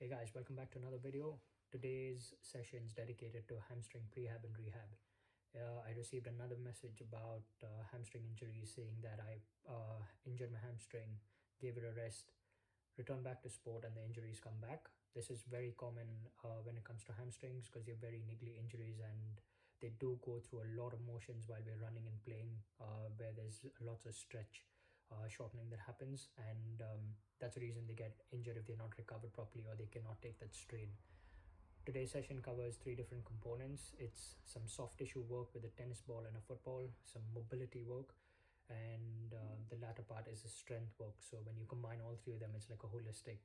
Hey guys, welcome back to another video. Today's session is dedicated to hamstring prehab and rehab. I received another message about hamstring injuries saying that I injured my hamstring, gave it a rest, returned back to sport, and the injuries come back. This is very common when it comes to hamstrings because they're very niggly injuries and they do go through a lot of motions while we're running and playing, where there's lots of stretch shortening that happens, and that's the reason they get injured if they're not recovered properly or they cannot take that strain. Today's session covers three different components. It's some soft tissue work with a tennis ball and a football, some mobility work, and the latter part is a strength work. So when you combine all three of them, it's like a holistic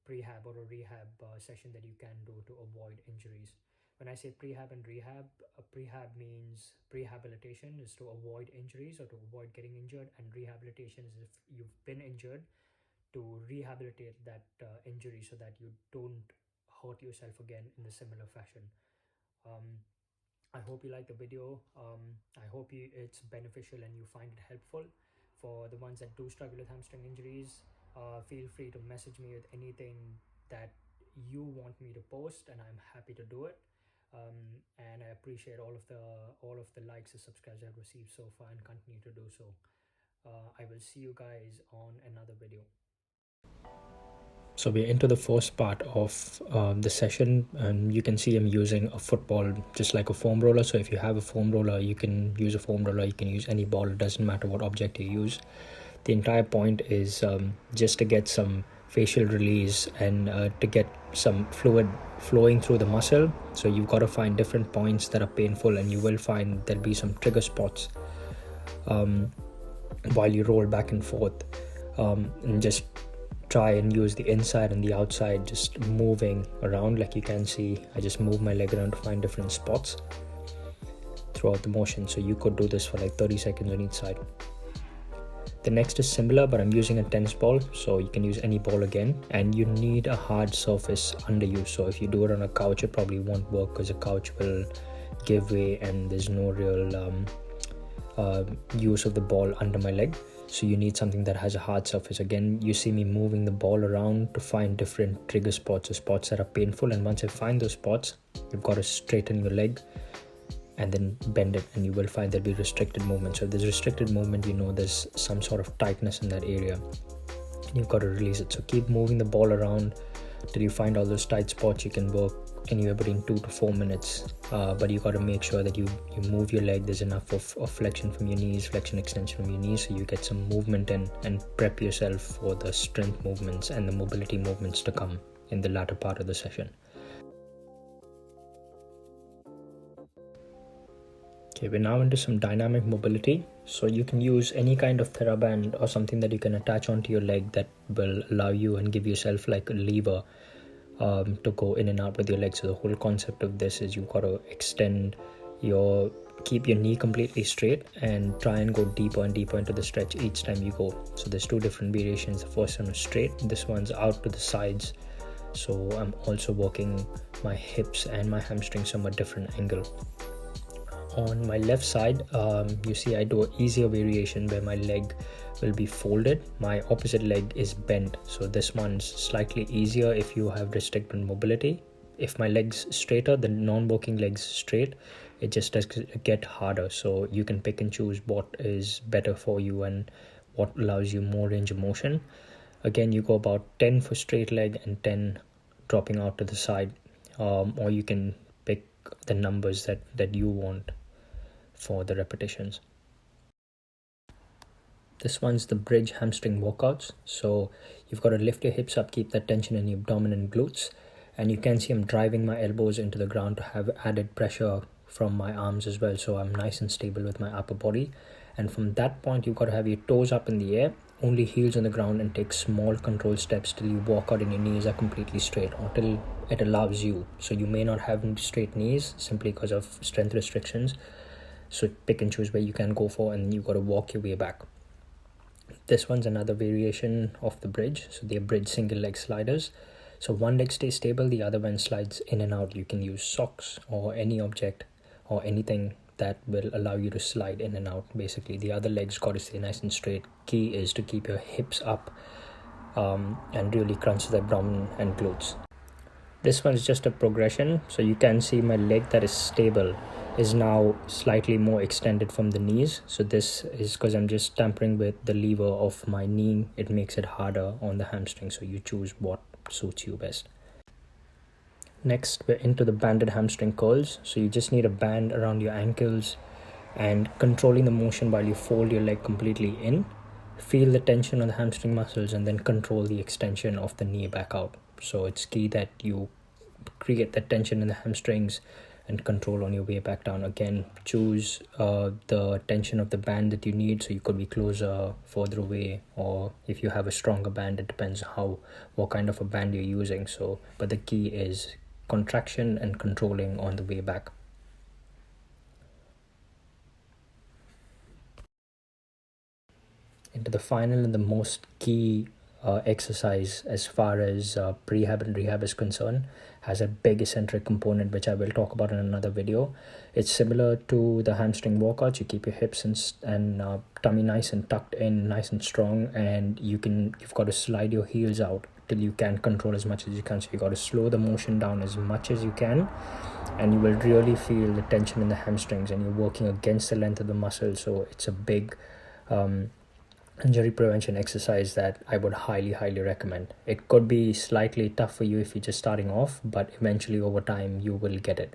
prehab or a rehab session that you can do to avoid injuries. When I say prehab and rehab, prehab means prehabilitation is to avoid injuries or to avoid getting injured, and rehabilitation is if you've been injured, to rehabilitate that injury so that you don't hurt yourself again in a similar fashion. I hope you like the video. I hope it's beneficial and you find it helpful. For the ones that do struggle with hamstring injuries, feel free to message me with anything that you want me to post, and I'm happy to do it. And I appreciate all of the likes and subscribes I've received so far, and continue to do so. I will see you guys on another video. So we're into the first part of the session, and you can see I'm using a football just like a foam roller. So if you have a foam roller, you can use a foam roller, you can use any ball, it doesn't matter what object you use. The entire point is just to get some facial release and to get some fluid flowing through the muscle. So you've got to find different points that are painful, and you will find there'll be some trigger spots while you roll back and forth, and just try and use the inside and the outside, just moving around. Like you can see, I just move my leg around to find different spots throughout the motion. So you could do this for like 30 seconds on each side. The next is similar, but I'm using a tennis ball, so you can use any ball again, and you need a hard surface under you. So if you do it on a couch, it probably won't work because the couch will give way and there's no real use of the ball under my leg. So you need something that has a hard surface. Again, you see me moving the ball around to find different trigger spots or spots that are painful, and once I find those spots, you've got to straighten your leg and then bend it, and you will find there'll be restricted movement. So if there's restricted movement, you know there's some sort of tightness in that area, and you've got to release it. So keep moving the ball around till you find all those tight spots. You can work anywhere between 2 to 4 minutes, but you got to make sure that you move your leg. There's enough of flexion from your knees, flexion extension from your knees, so you get some movement in and prep yourself for the strength movements and the mobility movements to come in the latter part of the session. Okay, we're now into some dynamic mobility. So you can use any kind of TheraBand or something that you can attach onto your leg that will allow you and give yourself like a lever to go in and out with your legs. So the whole concept of this is you've got to keep your knee completely straight and try and go deeper and deeper into the stretch each time you go. So there's two different variations. The first one is straight, this one's out to the sides. So I'm also working my hips and my hamstrings from a different angle. On my left side, you see I do an easier variation where my leg will be folded, my opposite leg is bent. So this one's slightly easier if you have restricted mobility. If my leg's straighter, the non-working leg's straight, it just does get harder. So you can pick and choose what is better for you and what allows you more range of motion. Again, you go about 10 for straight leg and 10 dropping out to the side, or you can pick the numbers that you want for the repetitions. This one's the bridge hamstring walkouts. So you've got to lift your hips up, keep that tension in your abdomen and glutes, and you can see I'm driving my elbows into the ground to have added pressure from my arms as well, so I'm nice and stable with my upper body. And from that point, you've got to have your toes up in the air, only heels on the ground, and take small controlled steps till you walk out and your knees are completely straight, or till it allows you. So you may not have straight knees simply because of strength restrictions, so pick and choose where you can go for, and you've got to walk your way back. This one's another variation of the bridge. So they're bridge single leg sliders. So one leg stays stable, the other one slides in and out. You can use socks or any object or anything that will allow you to slide in and out. Basically, the other leg's got to stay nice and straight. Key is to keep your hips up and really crunch the abdomen and glutes. This one is just a progression, so you can see my leg that is stable is now slightly more extended from the knees. So this is because I'm just tampering with the lever of my knee. It makes it harder on the hamstring, so you choose what suits you best. Next, we're into the banded hamstring curls. So you just need a band around your ankles and controlling the motion while you fold your leg completely in. Feel the tension on the hamstring muscles and then control the extension of the knee back out. So it's key that you create that tension in the hamstrings and control on your way back down. Again, choose the tension of the band that you need. So you could be closer, further away, or if you have a stronger band, it depends what kind of a band you're using. So, but the key is contraction and controlling on the way back. Into the final and the most key exercise as far as prehab and rehab is concerned, has a big eccentric component which I will talk about in another video. It's similar to the hamstring walkouts. You keep your hips and tummy nice and tucked in, nice and strong, and you've got to slide your heels out till you can control as much as you can. So you got to slow the motion down as much as you can, and you will really feel the tension in the hamstrings, and you're working against the length of the muscle. So it's a big injury prevention exercise that I would highly recommend. It could be slightly tough for you if you're just starting off, but eventually over time you will get it.